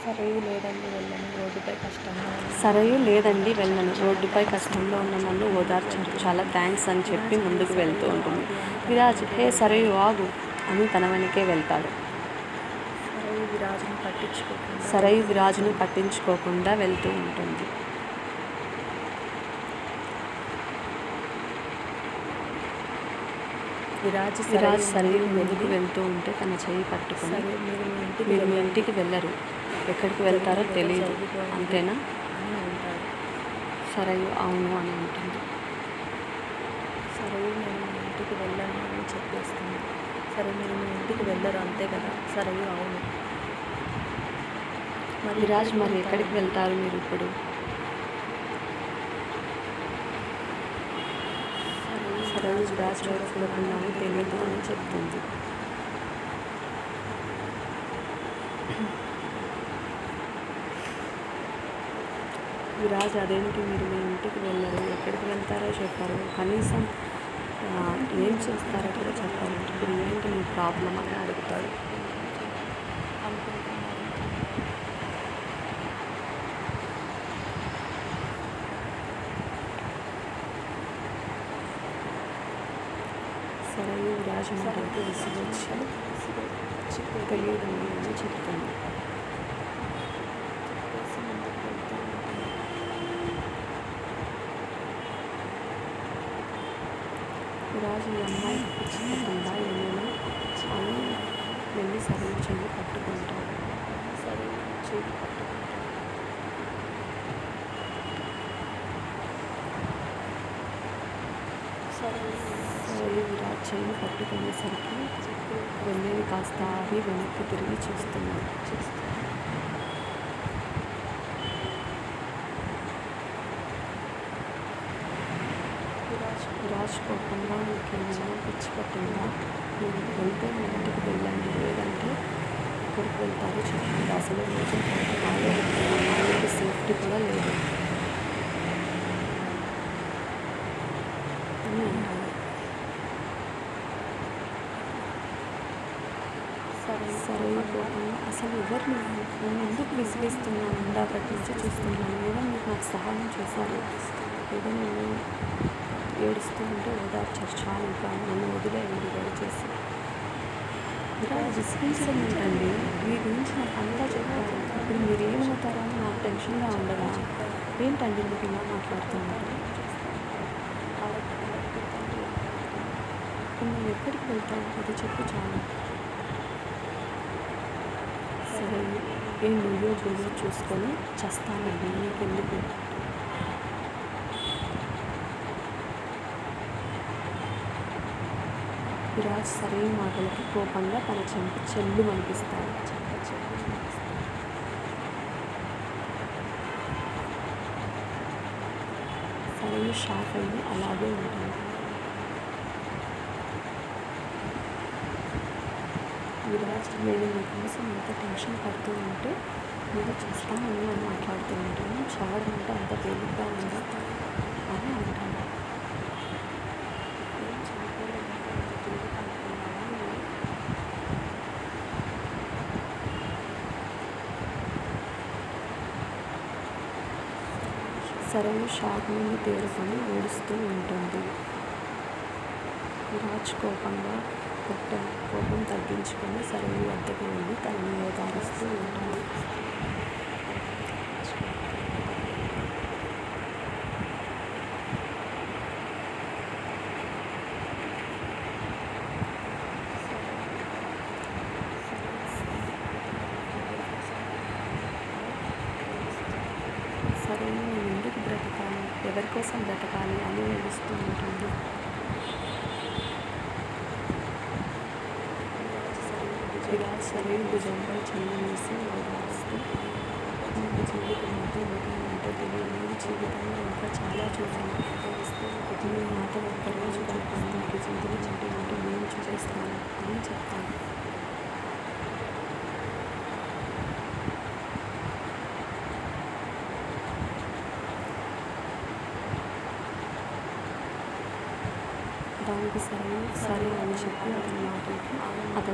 సరయు లేదండి వెళ్ళను, రోడ్డుపై కష్టంగా సరయు లేదండి వెళ్ళను, రోడ్డుపై కష్టంలో ఉన్న నన్ను ఓదార్చారు, చాలా థ్యాంక్స్ అని చెప్పి ముందుకు వెళ్తూ ఉంటుంది. విరాజ్ హే సరయు ఆగు అని తన వెనకే వెళ్తాడు. సరయు విరాజును పట్టించుకోకుండా వెళ్తూ ఉంటుంది. విరాజ్ సరయు ముందుకు వెళ్తూ ఉంటే తన చెయ్యి పట్టుకుని, మీరు మీ ఇంటికి వెళ్ళరు, ఎక్కడికి వెళ్తారో తెలియదు అంతేనా? సరయు అవును అని ఉంటుంది. సరయు నేను మీ ఇంటికి వెళ్ళను అని చెప్పేస్తుంది. సరే మీరు మీ ఇంటికి వెళ్ళరు అంతే కదా? సరయు అవును. విరాజ్ మరి ఎక్కడికి వెళ్తారు మీరు ఇప్పుడు? సరయు విరాజ్ వైపు చూడకుండానే తెలియదు అని చెప్తుంది. విరాజ్ అదేంటి మీరు మీ ఇంటికి వెళ్ళరు, ఎక్కడికి వెళ్తారో చెప్పారు, కనీసం ఏం చేస్తారో కూడా చెప్పారు, ఇప్పుడు ఏంటి మీ ప్రాబ్లం అని అడుగుతాడు. సరయు విరాజ్ మాటలకి విసిగొచ్చి తెలియదండి అని చెప్తాను. విరాజ్ ఈ అమ్మాయి పిచ్చిపోతుందా ఏమైనా అని వెళ్ళి సరయు చెయ్యి పట్టుకుంటాడు. సరయు చెయ్యి పట్టుకుంటాడు. సరయు విరాజ్ చెయ్యి పట్టుకునేసరికి వెళ్ళేది కాస్త ఆగి వెనక్కి తిరిగి చూస్తున్నాడు. విరాజ్ కోపంగా మీకేమైనా పిచ్చి పట్టిందా, మీరు వెళ్తే మీ ఇంటికి వెళ్ళండి, లేదంటే ఎక్కడికి వెళ్తారో చెప్పండి, అసలు రోజు వాళ్ళకి సేఫ్టీ కూడా లేదు అని అంటాడు. సరే కోపంగా అసలు ఎవరు నన్ను ఎందుకు విసిగిస్తున్నాను, ఇందాకటి నుంచి చూస్తున్నాను, ఏదో మీరు నాకు సహాయం చేశారు, ఏదో నేను ఏడుస్తూ ఉంటే ఓదార్చారు, చాలు ఇంకా నన్ను వదిలేయండి దయచేసి. విరాజ్ విసిగించడం ఏంటండి, మీ గురించి నాకు అంతా చెప్పారు, ఇప్పుడు మీరు ఏమవుతారో అని నాకు టెన్షన్గా ఉండదా, ఏంటండి మీకు ఇలా మాట్లాడుతున్నారు, ఇప్పుడు నువ్వు ఎక్కడికి వెళ్తావు అది చెప్పు చాలు. సరే ఏం నువ్వో గోయో చూసుకొని చస్తానండి, నీకెందుకు. విరాజ్ సరైన మాటలకి కోపంగా తన చెంప చెల్లు అనిపిస్తాడు. సరైన షాక్ అయ్యి అలాగే ఉంటుంది. విరాజ్ నేను మీకోసం ఎంత టెన్షన్ పడుతూ ఉంటే మీరు చేస్తామని అని మాట్లాడుతూ ఉంటాను, చావడం అంటే అంత తేలిగ్గా ఉందా అని అంటాను. సరైన షాక్ నుండి తేరుకొని ఏడుస్తూ ఉంటుంది. విరాజ్ కోపంగా కోపం తగ్గించుకొని సరైన వద్దకు వెళ్ళి తనని ఓదారుస్తూ ఉంటాడు. సరే నేను ఎందుకు బ్రతకాలి, ఎవరి కోసం బ్రతకాలి అని ఏడుస్తూ ఉంటుంది. విరాజ్ సరే భుజంపై చెయ్యి వేసి ఓదారుస్తూ, నీకు జీవితం అంటే ఏంటంటే తెలియదు, జీవితంలో ఇంకా చాలా చూసాను, నేను నాతో ఒక్కరోజు గడపను, నీకు జీవితం అంటే ఏంటో నేను చూపిస్తాను అని చెప్తాను. దానికి సరే అని చెప్పి అతని మాటలకి అతను